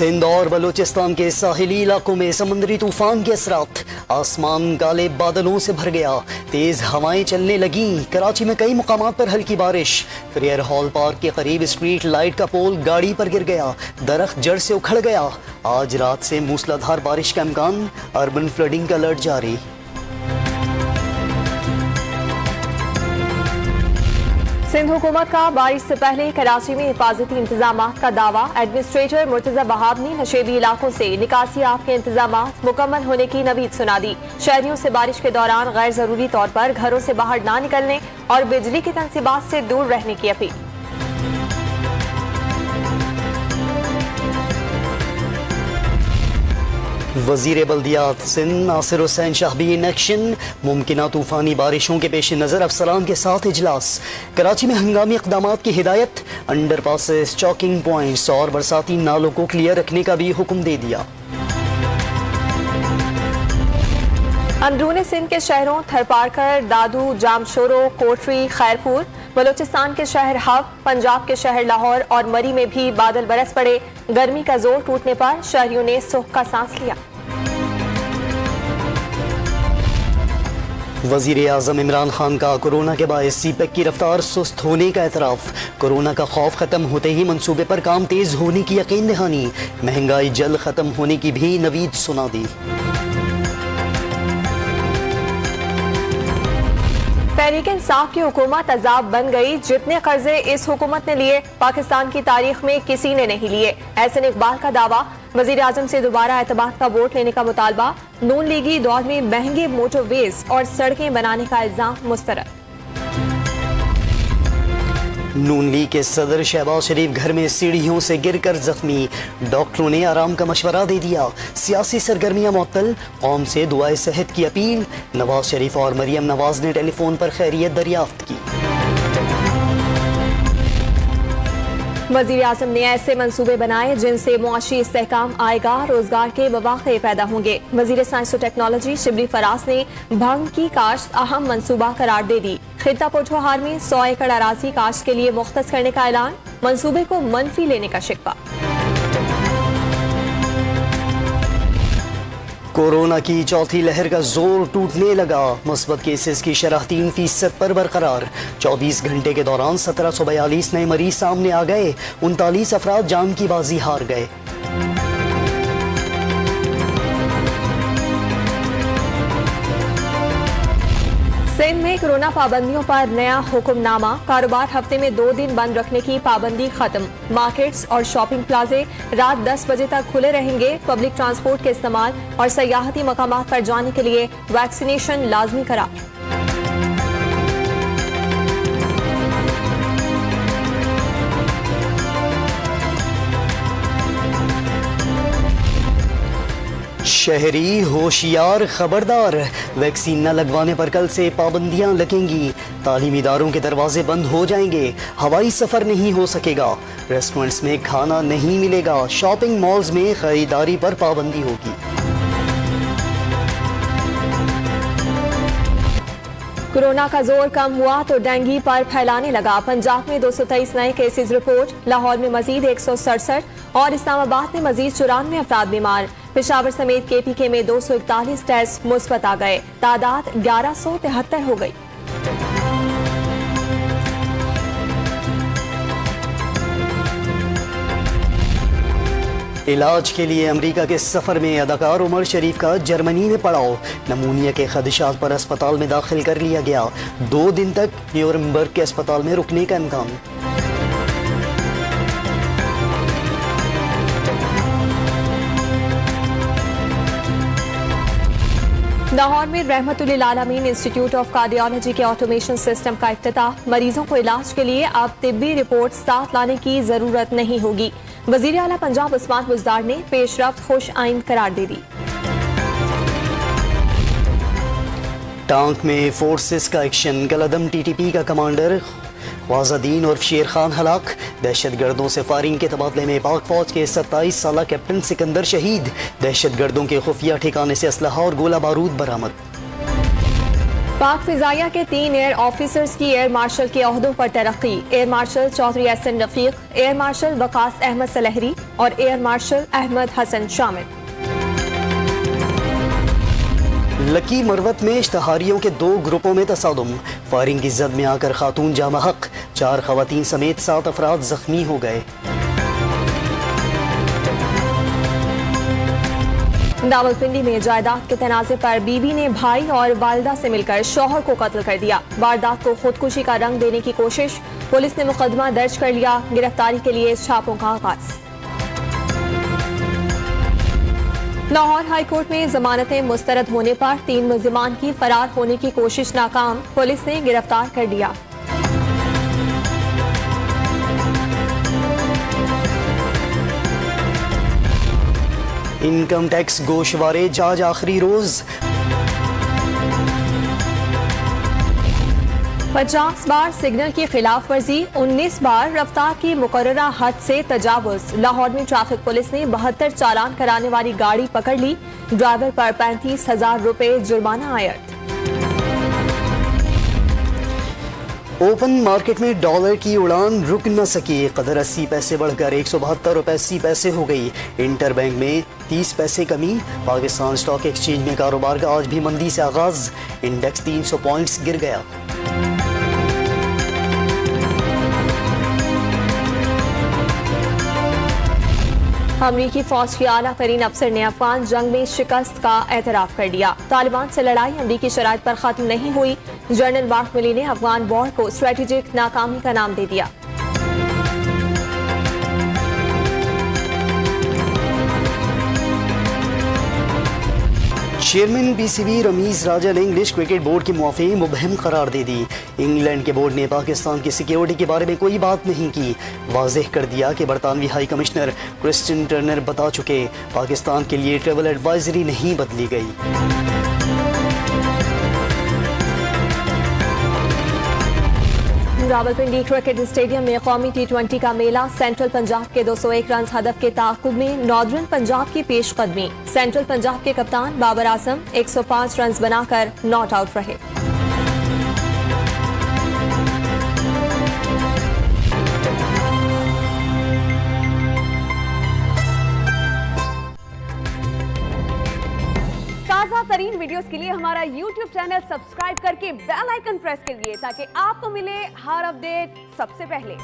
सिंध और बलूचिस्तान के साहिली इलाकों में समुद्री तूफान के असरात, आसमान काले बादलों से भर गया, तेज हवाएं चलने लगी। कराची में कई मुकामात पर हल्की बारिश। फेयर हॉल पार्क के करीब स्ट्रीट लाइट का पोल गाड़ी पर गिर गया, दरख्त जड़ से उखड़ गया। आज रात से मूसलाधार बारिश का इम्कान, अर्बन फ्लडिंग का अलर्ट जारी। सिंध हुकूमत का बारिश से पहले कराची में हिफाजती इंतजाम का दावा। एडमिनिस्ट्रेटर मुर्तजा वहाब ने नशेबी इलाकों से निकासी आब के इंतजाम मुकम्मल होने की नवीद सुना दी। शहरियों से बारिश के दौरान गैर जरूरी तौर पर घरों से बाहर ना निकलने और बिजली की तनसीबात से दूर रहने की अपील। वजीर बल्दियात सिंध नासिर हुसैन शाह भी इन एक्शन। मुमकिना तूफानी बारिशों के पेश नज़र अफसरान के साथ इजलास। कराची में हंगामी इक़दामात की हिदायत। अंडर पासेस, चौकिंग पॉइंट्स और बरसाती नालों को क्लियर रखने का भी हुक्म दे दिया। अंदरूनी सिंध के शहरों थरपारकर, दादू, जामशोरो, कोटरी, खैरपुर, बलूचिस्तान के शहर हब, पंजाब के शहर लाहौर और मरी में भी बादल बरस पड़े। गर्मी का जोर टूटने पर शहरियों ने सुख का सांस लिया। वजीर आजम इमरान खान का कोरोना के बायस सीपेक की रफ्तार सुस्त होने का एतराफ। कोरोना का खौफ खत्म होते ही मंसूबे पर काम तेज होने की यकीन दहानी। महंगाई जल्द खत्म होने की भी नवीद सुना दी। तहरीक इंसाफ की हुकूमत अजाब बन गई। जितने कर्जे इस हुकूमत ने लिए पाकिस्तान की तारीख में किसी ने नहीं लिए। एहसन इकबाल का दावा। वजीर आजम से दोबारा एतमाद का वोट लेने का मुतालबा। नून लीगी दौर में महंगे मोटरवेज और सड़कें बनाने का इल्जाम मुस्तरद। नून लीग के सदर शहबाज शरीफ घर में सीढ़ियों से गिरकर जख्मी। डॉक्टरों ने आराम का मशवरा दे दिया। सियासी सरगर्मियां मुअत्तल, कौम से दुआए सेहत की अपील। नवाज शरीफ और मरियम नवाज ने टेलीफोन पर खैरियत दरियाफ्त की। वजीर आजम ने ऐसे मंसूबे बनाए जिनसे मुआशी इस्तेहकाम आएगा, रोजगार के मौके पैदा होंगे। वजीर साइंस और टेक्नोलॉजी शिबली फराज ने भंग की काश्त अहम मंसूबा करार दे दी। खिता पोठोहार में 100 एकड़ अराजी काश्त के लिए मुख्तस करने का ऐलान। मंसूबे को मनफी लेने का शिकवा। कोरोना की चौथी लहर का जोर टूटने लगा। मुस्बत केसेस की शरह 3% पर बरकरार। 24 घंटे के दौरान 1742 नए मरीज सामने आ गए। 39 अफराद जान की बाजी हार गए। सिंध में कोरोना पाबंदियों पर नया हुक्मनामा। कारोबार हफ्ते में 2 दिन बंद रखने की पाबंदी खत्म। मार्केट्स और शॉपिंग प्लाजे रात 10 बजे तक खुले रहेंगे। पब्लिक ट्रांसपोर्ट के इस्तेमाल और सयाहती मकामात पर जाने के लिए वैक्सीनेशन लाजमी करार। शहरी होशियार खबरदार, वैक्सीन न लगवाने पर कल से पाबंदियां लगेंगी। तालीमी इदारों के दरवाजे बंद हो जाएंगे। हवाई सफर नहीं हो सकेगा। रेस्टोरेंट्स में खाना नहीं मिलेगा। शॉपिंग मॉल्स में खरीदारी पर पाबंदी होगी। कोरोना का जोर कम हुआ तो डेंगू पर फैलाने लगा। पंजाब में 223 नए केसेज रिपोर्ट। लाहौर में मजीद 167 और इस्लामाबाद में मजीद 94 अफराद बीमार। पेशावर समेत KPK में 241 टेस्ट मुस्बत आ गए। तादाद 1173 हो गई। इलाज के लिए अमेरिका के सफर में अदाकार उमर शरीफ का जर्मनी में पड़ाव। नमूनिया के खदशात पर अस्पताल में दाखिल कर लिया गया। 2 दिन तक न्यूरमबर्ग के अस्पताल में रुकने का इम्कान। लाहौर में रहमतुल्लिल आलमीन इंस्टीट्यूट ऑफ कार्डियोलॉजी के ऑटोमेशन सिस्टम का इफ्तिताह। मरीजों को इलाज के लिए अब तिब्बी रिपोर्ट साथ लाने की जरूरत नहीं होगी। वजीर आला पंजाब उस्मान बुज़दार ने पेशरफ्त खुश आइंद करार दे दी। टांक में फोर्सेस का एक्शन। कलअदम TTP का कमांडर ख्वाजादीन और शेर खान हलाक। दहशतगर्दों से फायरिंग के तबादले में पाक फौज के 27 साला कैप्टन सिकंदर शहीद। दहशतगर्दों के खुफिया ठिकाने से असलहा और गोला बारूद बरामद। पाक फिजाइया के 3 एयर ऑफिसर्स की एयर मार्शल के ओहदों पर तरक्की। Air marshal Chaudhry Ahsan Rafiq, air marshal Waqas Ahmed Sulehri और एयर मार्शल अहमद हसन शामिल। लकी मरवत में इश्तहारियों के 2 ग्रुपों में तसादुम। फायरिंग की जद में आकर खातून जाम हक, 4 खवातीन समेत 7 अफराद जख्मी हो गए। दावलपिंडी में जायदाद के तनाजे पर बीबी ने भाई और वालिदा से मिलकर शौहर को कत्ल कर दिया। वारदात को खुदकुशी का रंग देने की कोशिश, पुलिस ने मुकदमा दर्ज कर लिया। गिरफ्तारी के लिए छापों का आगाज। लाहौर हाई कोर्ट में जमानतें मुस्तरद होने पर 3 मुल्जिमान की फरार होने की कोशिश नाकाम, पुलिस ने गिरफ्तार कर लिया। इनकम टैक्स गोशवारे जांच आखिरी रोज। 50 बार सिग्नल की खिलाफ वर्जी, 19 बार रफ्तार की मुकर्ररा हद से तजावुज। लाहौर में ट्रैफिक पुलिस ने 72 चालान कराने वाली गाड़ी पकड़ ली। ड्राइवर पर 35,000 रुपए जुर्माना आयद। ओपन मार्केट में डॉलर की उड़ान रुक न सकी। कदर 80 पैसे बढ़कर 172 रुपए 80 पैसे हो गई। इंटर बैंक में 30 पैसे कमी। पाकिस्तान स्टॉक एक्सचेंज में कारोबार का आज भी मंदी से आगाज। इंडेक्स 300 पॉइंट्स गिर गया। अमरीकी फौज के आला तरीन अफसर ने अफगान जंग में शिकस्त का एतराफ कर दिया। तालिबान से लड़ाई अमरीकी शराइत पर खत्म नहीं हुई। जनरल मार्क मिली ने अफगान वॉर को स्ट्रेटेजिक नाकामी का नाम दे दिया। चेयरमैन बीसीबी रमीज राजा ने इंग्लिश क्रिकेट बोर्ड की मुआफ़ी मुबहम करार दे दी। इंग्लैंड के बोर्ड ने पाकिस्तान की सिक्योरिटी के बारे में कोई बात नहीं की। वाज़ेह कर दिया कि बरतानवी हाई कमिश्नर क्रिस्टियन टर्नर बता चुके, पाकिस्तान के लिए ट्रेवल एडवाइजरी नहीं बदली गई। रावलपिंडी क्रिकेट स्टेडियम में कौमी T20 का मेला। सेंट्रल पंजाब के 201 रन हदफ के ताक़ुब में नॉर्दर्न पंजाब की पेशकदमी। सेंट्रल पंजाब के कप्तान बाबर आजम 105 रन बनाकर नॉट आउट रहे। ताज़ा तरीन वीडियोस के लिए हमारा YouTube चैनल सब्सक्राइब करके बेल आइकन प्रेस करिए ताकि आपको मिले हर अपडेट सबसे पहले।